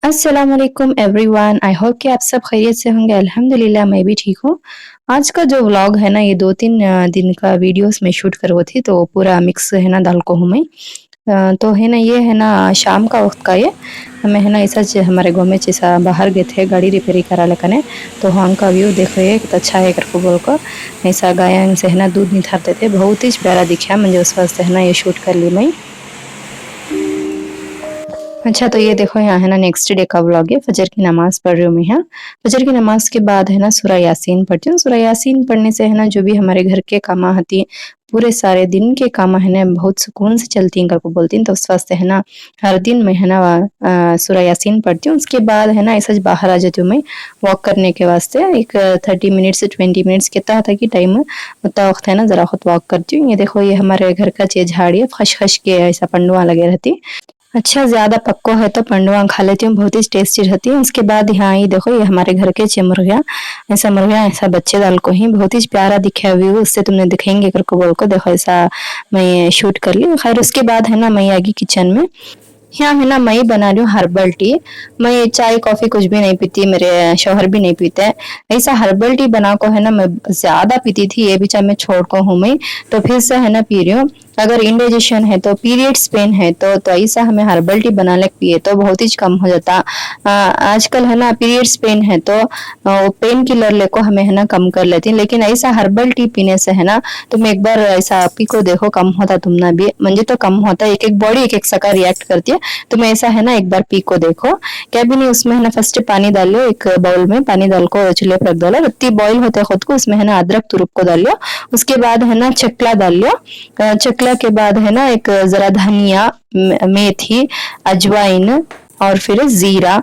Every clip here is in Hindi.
अस्सलाम वालेकुम एवरीवन। आई होप कि आप सब खैरियत से होंगे। अल्हम्दुलिल्लाह मैं भी ठीक हूँ। आज का जो व्लॉग है ना, ये 2-3 दिन का वीडियोस में शूट करवा थी, तो पूरा मिक्स है ना दाल को हूँ मैं। तो है ना, ये है ना शाम का वक्त का ये हमें है ना ऐसा हमारे गाँव में जैसा बाहर गए थे गाड़ी रिपेयरिंग करा लेकने। तो वहाँ का व्यू देखो ये कितना अच्छा है करको बोल कर ऐसा गाय से है ना दूध निथारते थे, बहुत ही प्यारा दिखा मुझे, उस वास्ते है ना ये शूट कर ली मैं। अच्छा, तो ये देखो यहाँ है ना नेक्स्ट डे का व्लॉग है। फजर की नमाज पढ़ रही हूँ मैं यहाँ। फजर की नमाज के बाद है ना सूरह यासीन पढ़ती हूँ। सूरह यासीन पढ़ने से है ना जो भी हमारे घर के काम आती पूरे सारे दिन के काम है ना बहुत सुकून से चलती हैं करके बोलती हैं। तो उस वास्ते है ना हर दिन मैं है ना सूरह यासीन पढ़ती हूँ। उसके बाद है ना ऐसा बाहर आ जाती हूँ मैं वॉक करने के वास्ते। एक 30 मिनट से 20 मिनट्स कितना था कि टाइम उतना वक्त है ना जरा खुद वॉक करती हूँ। ये देखो ये हमारे घर का चीज झाड़ी है, खश खश के ऐसा पंडुआ लगे रहती। अच्छा, ज़्यादा पक्को है तो पंडुआ खा लेती हूँ, बहुत ही टेस्टी रहती है। उसके बाद यहाँ ये देखो ये हमारे घर के मुर्गियाँ, ऐसा मुर्गियाँ ऐसा बच्चे दाल को ही बहुत ही प्यारा दिखा व्यू, उससे तुमने दिखेंगे करके बोल को देखो ऐसा मैं शूट कर ली। खैर उसके बाद है ना मैं आ गई किचन में। यहाँ है ना मैं बना रही हूँ हर्बल टी। मैं चाय कॉफी कुछ भी नहीं पीती, मेरे शौहर भी नहीं पीते हैं। ऐसा हर्बल टी बना को है ना मैं ज्यादा पीती थी, ये भी चाहे मैं छोड़ को हूँ मैं, तो फिर से है ना पी रही हूँ। अगर इंडाइजेशन है तो पीरियड्स पेन है तो ऐसा हमें हर्बल टी बना ले पिए तो बहुत ही कम हो जाता। आजकल है ना पीरियड्स पेन है तो वो पेन किलर लेको हमें है ना कम कर लेती, लेकिन ऐसा हर्बल टी पीने से है ना तुम एक बार ऐसा पी को देखो, कम होता तुमने भी मुझे तो कम होता है। एक एक बॉडी एक एक सका रिएक्ट करती है। तुम ऐसा है ना एक बार पी को देखो। क्या भी नहीं, उसमें है ना फर्स्ट पानी डाल लो, एक बाउल में पानी डाल को चूल्हे पर रख दो, इतनी बॉईल होते खुद को उसमें है ना अदरक तुरक को डाल लो। उसके बाद है ना चकला डाल लो। चकला के बाद है ना एक जरा धनिया, मेथी, अजवाइन और फिर जीरा,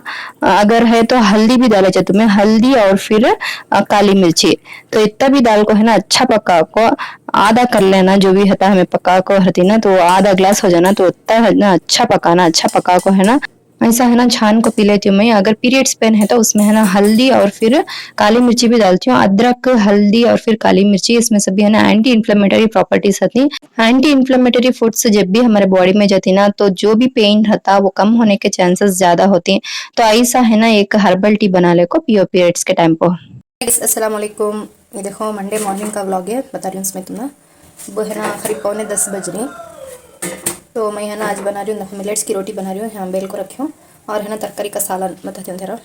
अगर है तो हल्दी भी डाले चाहिए तुम्हें, हल्दी और फिर काली मिर्ची। तो इतना भी दाल को है ना अच्छा पका को आधा कर लेना, जो भी होता है हमें पका को हरती ना तो आधा ग्लास हो जाना, तो उतना है ना अच्छा पकाना, अच्छा पका को है ना ऐसा है ना छान को पी लेती हूँ मैं। अगर पीरियड्स पेन है तो उसमें है ना हल्दी और फिर काली मिर्ची भी डालती हूँ। अदरक, हल्दी और फिर काली मिर्ची, इसमें सभी है ना एंटी इन्फ्लेमेटरी प्रॉपर्टीज होती हैं। एंटी इन्फ्लेमेटरी फूड्स जब भी हमारे बॉडी में जाती ना तो जो भी पेन रहता वो कम होने के चांसेस ज्यादा होते हैं। तो ऐसा है ना एक हर्बल टी बना ले को पियो पीरियड्स के टाइम पर। अस्सलाम वालेकुम। ये देखो मंडे मॉर्निंग का व्लॉग है, बता रही हूँ उसमें तुम्हें। वो है ना करीब 9:45 बज रही। तो मैं है ना आज बना रही हूँ मिलेट्स की रोटी बना रही हूँ, यहाँ बेल को रखी हूँ। और है ना तरकारी का सालन बताती हूँ जरा।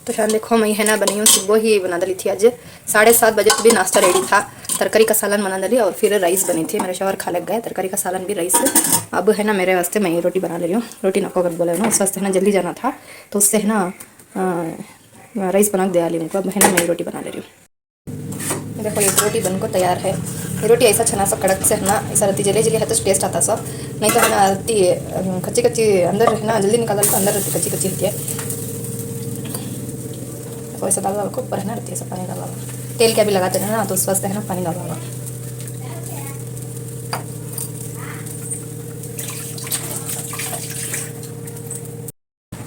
तो शायद देखो मैं है ना बनी हूँ सुबह ही बना डाली थी। आज 7:30 बजे भी नाश्ता रेडी था। तरकारी का सालन बना डाली और फिर राइस बनी थी। मेरे शौहर खा लग गए तरकारी का सालन भी राइस। अब है ना मेरे वास्ते मैं रोटी बना ले रही हूँ। रोटी नको कर बोले ना, उस वास्ते है ना जल्दी जाना था तो उससे है ना राइस बना के दे ली उनको। अब है ना मैं रोटी बना ले रही हूँ। देखो ये रोटी बनकर तैयार है। ये रोटी ऐसा छना सा कड़क से है ना ऐसा रहती, जले जले है तो टेस्ट आता सब, नहीं तो है ना रहती कच्ची कच्ची अंदर है ना जल्दी निकाल तो अंदर रहती कच्ची कच्ची रहती है। तो ऐसा डाल को ऊपर है ना रहती है, ऐसा पानी डाला हुआ। तेल क्या भी लगाते हैं ना तो उस वास्ते है ना पानी डाला हुआ।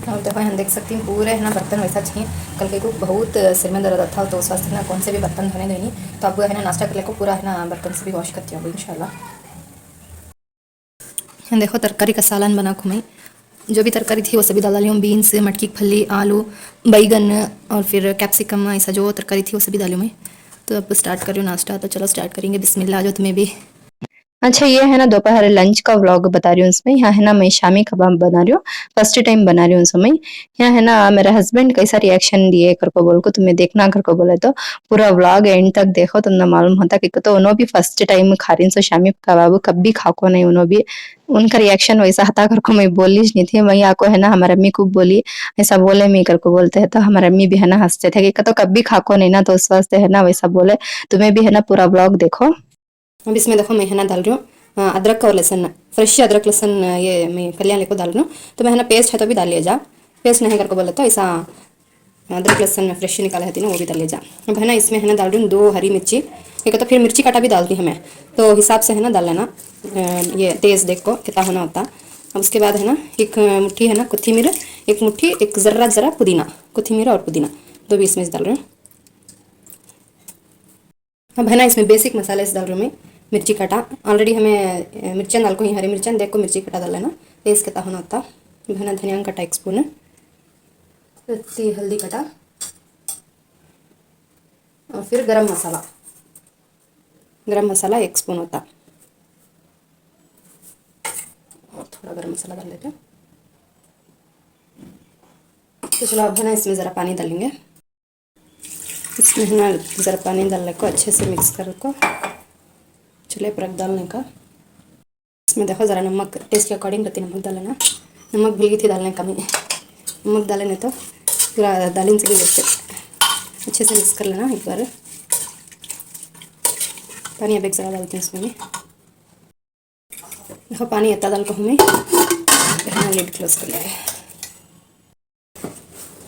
और देखो हम देख सकती हूँ पूरे है ना बर्तन वैसा चाहिए। कल के को बहुत सिर में दर्द था तो उस वास्ते ना कौन से भी बर्तन धोने देनी। तो अब है ना नाश्ता कर ले को पूरा है ना बर्तन से भी वॉश करती हूँ इंशाल्लाह। देखो तरकारी का सालन बना को मैं जो भी तरकारी थी वो सभी डाल डाली हूँ। बीन्स, मटकी की फली, आलू, बैगन और फिर कैप्सिकम, ऐसा जो तरकारी थी वो सभी डाली मैं। तो अब स्टार्ट कर रही हूँ नाश्ता। तो चलो स्टार्ट करेंगे। बिस्मिल्लाह। जो तुम्हें भी अच्छा, ये है ना दोपहर लंच का व्लॉग बता रही हूँ इसमें। यहाँ है ना मैं शामी कबाब बना रही हूँ, फर्स्ट टाइम बना रही हूँ समय। यहाँ है ना मेरा हस्बैंड कैसा रिएक्शन दिए कर को बोल को तुम्हें देखना कर को बोले तो पूरा व्लॉग एंड तक देखो, तुमने मालूम होता कि तो उन्हों भी फर्स्ट टाइम खा रही सो शामी कबाब, कभी खाको नहीं उन्हों भी। उनका रिएक्शन वैसा था कर को मैं बोली नहीं थी। वही आको है ना हमारा अम्मी खूब बोली ऐसा बोले मी कर को बोलते हैं, तो हमारे अम्मी भी है ना हंसते थे कि तो कभी खाको नहीं ना, तो उस वास्ते है ना वैसा बोले। तुम्हें भी है ना पूरा व्लॉग देखो। अब इसमें देखो मैं है ना डाल रही हूँ अदरक और लहसुन, फ्रेश अदरक लहसुन ये मैं कलियाँ लेको डाल रही हूँ। तो मैं है ना पेस्ट है तो भी डाल लिया जा, पेस्ट नहीं करके बोले तो ऐसा अदरक लहसुन में फ्रेश निकाला है ना वो भी डाल लिया जा। अब है ना इसमें है ना डाल रही हूँ 2 हरी मिर्ची। एक तो फिर मिर्ची काटा भी डालती हूँ मैं, तो हिसाब से है ना डाल लेना। ये तेज़ देख को कितना होना होता। अब उसके बाद है ना एक मुट्ठी है ना कोथिमीर, एक मुट्ठी एक ज़रा ज़रा पुदीना, कोथिमीर और पुदीना दो भी इसमें डाल रही हूँ। अब है ना इसमें बेसिक मसाले से डाल रही हूँ मैं। मिर्ची काटा ऑलरेडी हमें मिर्चन डाल को ही हरी मिर्चन देख को मिर्ची काटा डाल लेना, तेज कितना होना होता। है ना धनिया कटा 1 स्पून, इतनी हल्दी कटा, और फिर गरम मसाला 1 स्पून होता, और थोड़ा गरम मसाला डाल लेते हैं। तो चलो अब है ना इसमें ज़रा पानी डालेंगे। इसमें है ना ज़रा पानी डालने को अच्छे से मिक्स कर को चूल्हे पर रख डालने का। इसमें देखो ज़रा नमक टेस्ट के अकॉर्डिंग रहती नमक डालना, नमक भूल गई थी डालने कमी, नमक डाले नहीं तो पूरा दालिन से भी जैसे अच्छे से मिक्स कर लेना एक बार। पानी अब एक ज़रा डालते हैं इसमें भी, देखो पानी इतना डाल को हमें लिड क्लोज कर लेंगे।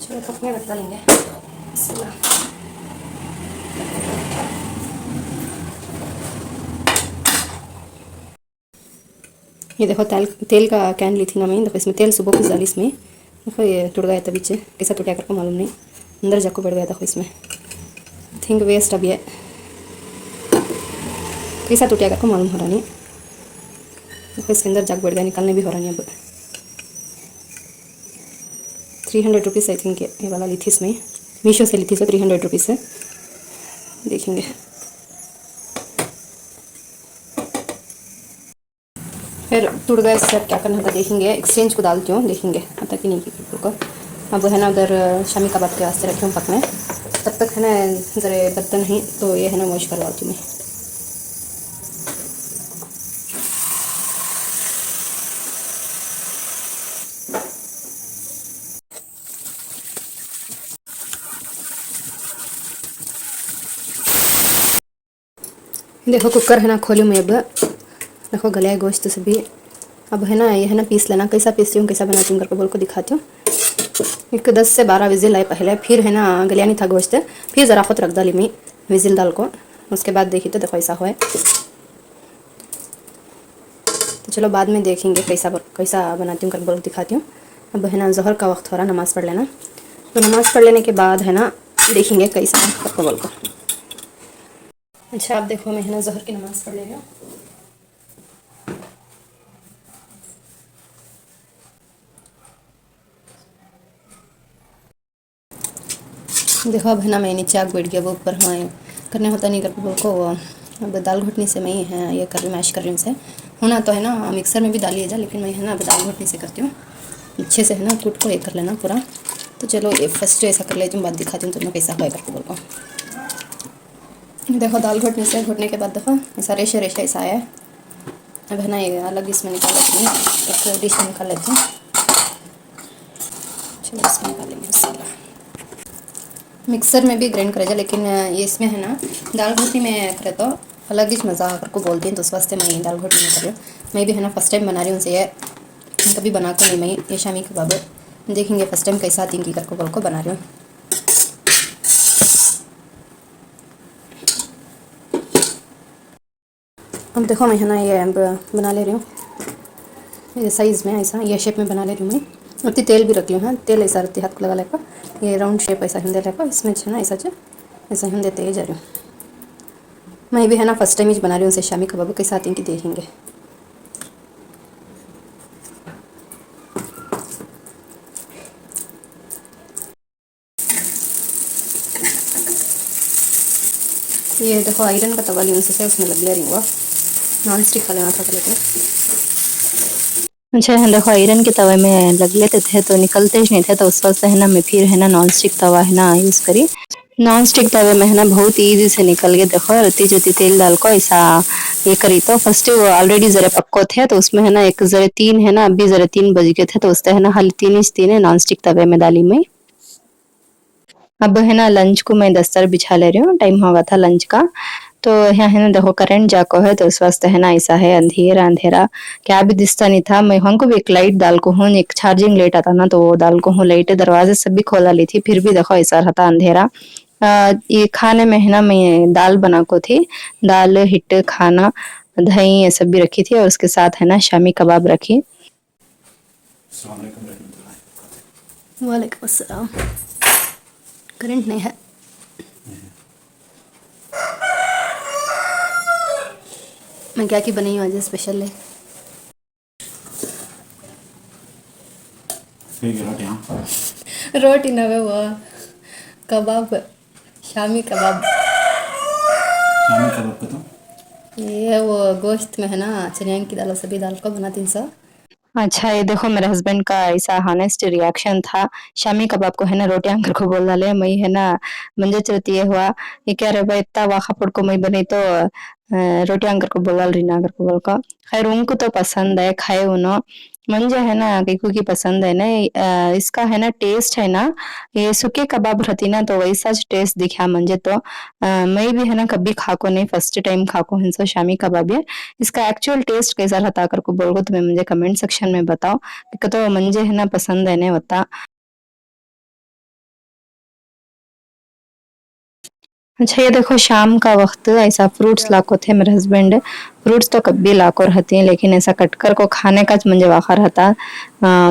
चलो पकने रख डालेंगे। ये देखो तेल का कैन ली थी ना मैं, देखो इसमें तेल सुबह कुछ डाली इसमें, देखो ये टूट गया था पीछे, कैसा टूटा करके मालूम नहीं, अंदर जाको बढ़ गया था इसमें, थिंक वेस्ट अब ये कैसा टूटा करके मालूम हो रहा नहीं, देखो इसके अंदर जाग बढ़ गया, निकालने भी हो रहा नहीं। अब 300 रुपीज़ आई थिंक ये वाला ली थी इसमें, मीशो से ली थी, 300 रुपीज़ से देखेंगे। फिर टूट गया इससे क्या करना था देखेंगे, एक्सचेंज को डालती हूँ, देखेंगे आता कि नहीं की को। अब है ना उधर शामी कबाब के वास्ते रखी हूँ पकने, तब तक है ना ज़रा बर्तन ही तो ये है ना वॉश करवाती हूँ मैं। देखो कुकर है ना खोलूँ मैं अब, देखो गला गोश्त सभी। अब है ना ये है ना पीस लेना, कैसा पीसती हूँ कैसा बनाती हूँ करके बोल को दिखाती हूँ। एक 10 से 12 विजिल आए पहले, फिर है ना गलिया नहीं था गोश्त, फिर ज़रा खुद रख डाली मैं विजिल डाल को, उसके बाद देखी तो देखो ऐसा हुआ। तो चलो बाद में देखेंगे कैसा बनाती हूँ करके बोल दिखाती हूँ। अब है ना ज़ोहर का वक्त हो रहा, नमाज़ पढ़ लेना, तो नमाज़ पढ़ लेने के बाद है ना देखेंगे कैसा करके बोल को। अच्छा आप देखो मैं है ना ज़ोहर की नमाज़ पढ़ ले रही हूँ। देखो अब है ना मैं नीचे आग बैठ गया, वो ऊपर हाँ करने होता नहीं करके बोल को, अब दाल घुटनी से मैं है ये कर रही मैश कर रही हूँ से होना तो है ना मिक्सर में भी डालिए जा, लेकिन मैं है ना अब दाल घुटनी से करती हूँ, अच्छे से है ना कूट को ये कर लेना पूरा। तो चलो ये फर्स्ट ऐसा कर लेती हूँ, बाद दिखाती हूँ तुम्हें कैसा हुआ करके बोल को। देखो दाल घुटने से घुटने के बाद देखो ऐसा रेशे रेशे ऐसा आया है। अब है ना ये अलग इसमें निकाल लेती हूँ, एक डिश में निकाल लेती हूँ। चलो इसमें निकालेंगे मसाला, मिक्सर में भी ग्राइंड करेगा, लेकिन ये इसमें है ना दाल घोटी में करे तो अलग ही मज़ा करके बोलती हैं, तो उस वास्ते मैं दाल घोटी में कर रही हूँ। मैं भी है ना फर्स्ट टाइम बना रही हूँ उनसे, ये कभी बना को नहीं मैं ये शामी कबाब, देखेंगे फर्स्ट टाइम कैसा आती की करके बोल को बना रही हूँ। अब देखो मैं है ना ये बना ले रही हूँ, ये साइज़ में ऐसा ये शेप में बना ले रही हूँ मैं। उतनी तेल भी रख ली हूँ, हाँ तेल ऐसा रहती हाथ को लगा लेकर, ये राउंड शेप ऐसा हिंदे लेकर इसमें है ना ऐसा हिंदे तेज जा रही हूँ। मैं भी है ना फर्स्ट टाइम ही बना रही हूँ उसे शामी कबाब के साथ इनकी देखेंगे। ये देखो आयरन का तवा ली से उसमें लग रही हुआ, नॉन स्टिक का लेना था लेकिन अच्छा है देखो आयरन के तवे में लग लेते थे तो निकलते ही नहीं थे, तो उस वजह से है ना मैं फिर है ना नॉन स्टिक तवा है ना यूज़ करी। नॉन स्टिक तवे में है ना बहुत ईजी से निकल गए, देखो रत्ती जोती तेल डाल को ऐसा ये करी तो फर्स्ट वो ऑलरेडी जरा पक्को थे, तो उसमें है ना एक जरा 3 है ना अभी जरा 3 बज गए थे, तो उससे है ना हल 3 है नॉन स्टिक तवे में डाली मैं। अब है ना लंच को मैं दस्तर बिछा ले रही हूँ, टाइम हो गया था लंच का। तो यहाँ है ना देखो करंट जाको है, तो उस वास्ते है ना ऐसा है अंधेरा अंधेरा, क्या भी दिखता नहीं था। मैं हमको भी एक लाइट डाल को हूँ, एक चार्जिंग लाइट आता ना तो वो डाल को हूँ, लाइट दरवाजे सब भी खोला ली थी, फिर भी देखो ऐसा रहता अंधेरा। ये खाने में है ना मैं दाल बना को थी, दाल हिट खाना दही ये सब भी रखी थी, और उसके साथ है ना शामी कबाब रखी। वालेकुम अस्सलाम। करंट नहीं है, मैं क्या की बनी हूँ आज स्पेशल है। फिर रोटियाँ रोटी नवे वो कबाब शामी कबाब शामी कबाब का तो ये वो गोश्त में है ना चने की दाल और सभी दाल को बनाती हूँ सब अच्छा ये देखो मेरे हस्बैंड का ऐसा हॉनेस्ट रिएक्शन था शामी कबाब को है ना रोटी अंकर को बोल डाले मई है ना मंजे चलती है हुआ ये क्या रे भाई इतना वाखा पड़ को मई बनी तो रोटी अंकर को बोल रीना अंकर को बोल का खैर उनको तो पसंद है खाए उन्हों मंजे है ना किकू की पसंद है ना इसका है ना टेस्ट है ना ये सूखे कबाब रहती ना तो वैसा टेस्ट दिखा मंजे तो मैं भी है ना कभी खाको नहीं फर्स्ट टाइम खाको हंसो शामी कबाब है इसका एक्चुअल टेस्ट कैसा रहता कर को बोलो तुम्हें मुझे कमेंट सेक्शन में बताओ कि तो मंजे है ना पसंद है ने बता अच्छा ये देखो शाम का वक्त ऐसा फ्रूट्स लाको थे मेरे हस्बैंड फ्रूट्स तो कभी लाको रहते हैं लेकिन ऐसा कटकर को खाने का मुझे वाखा रहता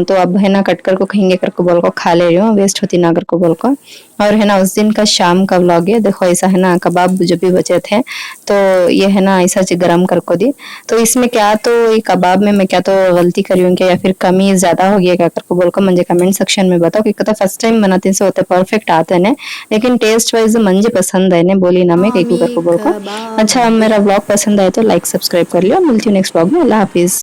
तो अब है ना कटकर को कहेंगे कर को बोल को खा ले रही हूँ वेस्ट होती ना कर को बोल को और है ना उस दिन का शाम का व्लॉग है देखो ऐसा है ना कबाब जो भी बचे थे तो ये है ना ऐसा गरम कर को दी तो इसमें क्या तो ये कबाब में मैं क्या तो गलती करी हूँ क्या या फिर कमी ज्यादा हो गया क्या कर को बोल को मुझे कमेंट सेक्शन में बताओ कि तो फर्स्ट टाइम बनाते से होते परफेक्ट आते ने लेकिन टेस्ट वाइज मुझे पसंद है ने बोली ना मैं कई शामी कर को बोल को अच्छा अब कबाब मेरा व्लॉग पसंद आए तो लाइक सब्सक्राइब कर लियो मिलती हूँ नेक्स्ट व्लॉग में अल्लाह हाफिज